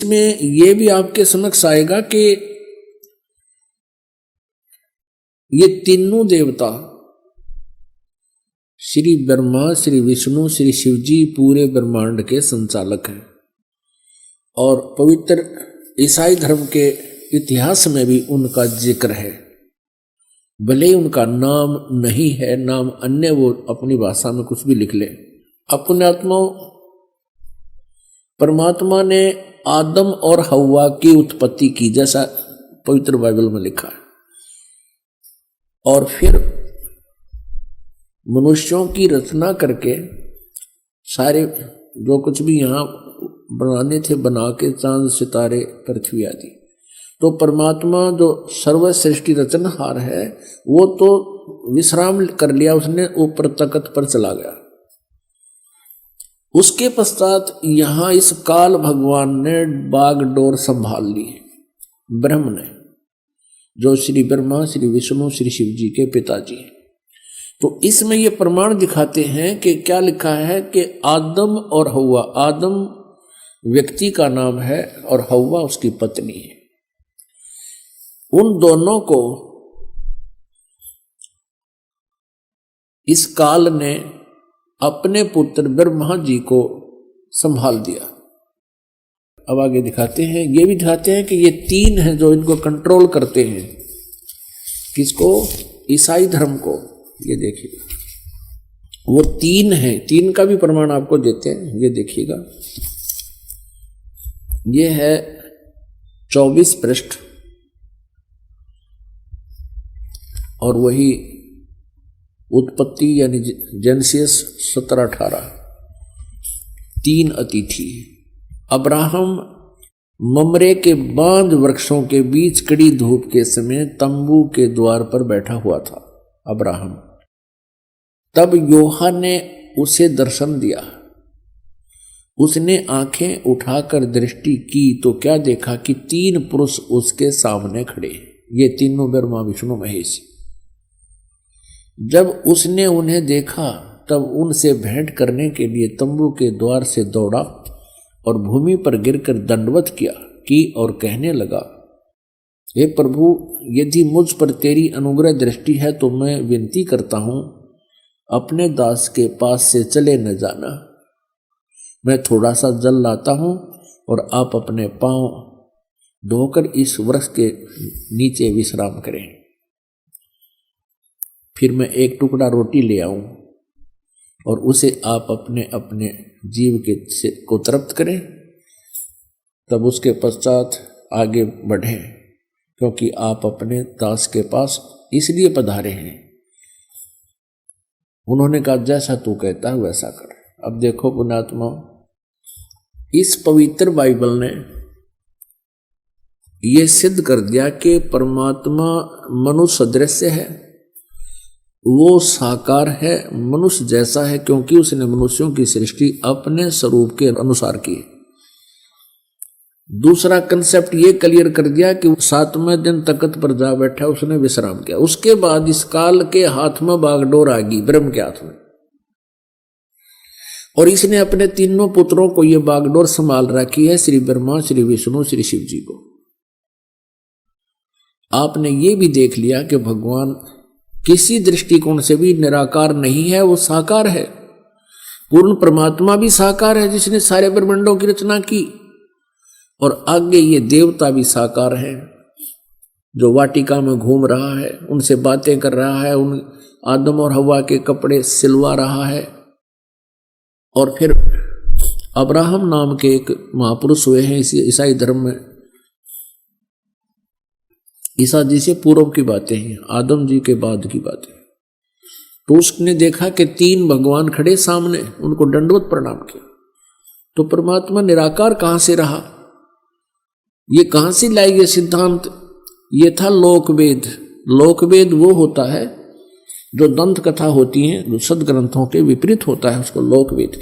इसमें ये भी आपके समक्ष आएगा कि ये तीनों देवता श्री ब्रह्मा, श्री विष्णु, श्री शिव जी पूरे ब्रह्मांड के संचालक हैं। और पवित्र ईसाई धर्म के इतिहास में भी उनका जिक्र है। भले ही उनका नाम नहीं है, नाम अन्य वो अपनी भाषा में कुछ भी लिख ले। अपने आत्माओं, परमात्मा ने आदम और हव्वा की उत्पत्ति की, जैसा पवित्र बाइबल में लिखा है, और फिर मनुष्यों की रचना करके सारे जो कुछ भी यहाँ बनाने थे बना के, चांद सितारे पृथ्वी आदि। तो परमात्मा जो सर्वश्रेष्ठी रचनहार है वो तो विश्राम कर लिया, उसने ऊपर तख्त पर चला गया। उसके पश्चात यहाँ इस काल भगवान ने बागडोर संभाल ली, ब्रह्म ने, जो श्री ब्रह्मा, श्री विष्णु, श्री शिव जी के पिताजी हैं। तो इसमें ये प्रमाण दिखाते हैं कि क्या लिखा है कि आदम और हव्वा, आदम व्यक्ति का नाम है और हव्वा उसकी पत्नी है। उन दोनों को इस काल ने अपने पुत्र ब्रह्मा जी को संभाल दिया। अब आगे दिखाते हैं, ये भी दिखाते हैं कि ये तीन हैं जो इनको कंट्रोल करते हैं। किसको? ईसाई धर्म को। ये देखिएगा, वो तीन हैं, तीन का भी प्रमाण आपको देते हैं। ये देखिएगा, ये है 24 पृष्ठ और वही उत्पत्ति यानी जेनेसिस 17-18। तीन अतिथि। अब्राहम ममरे के बांज वृक्षों के बीच कड़ी धूप के समय तंबू के द्वार पर बैठा हुआ था अब्राहम। तब यूहन्ना ने उसे दर्शन दिया। उसने आंखें उठाकर दृष्टि की तो क्या देखा कि 3 पुरुष उसके सामने खड़े। ये तीनों ब्रह्मा, विष्णु, महेश। जब उसने उन्हें देखा तब उनसे भेंट करने के लिए तंबू के द्वार से दौड़ा और भूमि पर गिरकर दंडवत की और कहने लगा, हे प्रभु, यदि मुझ पर तेरी अनुग्रह दृष्टि है तो मैं विनती करता हूं, अपने दास के पास से चले न जाना। मैं थोड़ा सा जल लाता हूं और आप अपने पांव धोकर इस वृक्ष के नीचे विश्राम करें। फिर मैं एक टुकड़ा रोटी ले आऊं और उसे आप अपने अपने जीव के को तृप्त करें, तब उसके पश्चात आगे बढ़ें, क्योंकि आप अपने दास के पास इसलिए पधारे हैं। उन्होंने कहा, जैसा तू कहता है वैसा कर। अब देखो पुण्यात्मा, इस पवित्र बाइबल ने यह सिद्ध कर दिया कि परमात्मा मनुष्य सदृश है, वो साकार है, मनुष्य जैसा है, क्योंकि उसने मनुष्यों की सृष्टि अपने स्वरूप के अनुसार की। दूसरा कंसेप्ट ये क्लियर कर दिया कि 7वें दिन तख्त पर जा बैठा, उसने विश्राम किया। उसके बाद इस काल के हाथ में बागडोर आ गई, ब्रह्म के हाथ में, और इसने अपने तीनों पुत्रों को ये बागडोर संभाल रखी है, श्री ब्रह्मा, श्री विष्णु, श्री शिव जी को। आपने ये भी देख लिया कि भगवान किसी दृष्टिकोण से भी निराकार नहीं है, वो साकार है। पूर्ण परमात्मा भी साकार है जिसने सारे ब्रह्मांडों की रचना की, और आगे ये देवता भी साकार है जो वाटिका में घूम रहा है, उनसे बातें कर रहा है, उन आदम और हव्वा के कपड़े सिलवा रहा है। और फिर अब्राहम नाम के एक महापुरुष हुए हैं इसी ईसाई धर्म में। ईसा जी से पूर्व की बातें हैं, आदम जी के बाद की बातें। तो उसने देखा कि 3 भगवान खड़े सामने, उनको दंडवत प्रणाम किया। तो परमात्मा निराकार कहां से रहा? ये कहां से लाई ये सिद्धांत? ये था लोकवेद। लोकवेद वो होता है जो दंत कथा होती है, जो सदग्रंथों के विपरीत होता है, उसको लोकवेद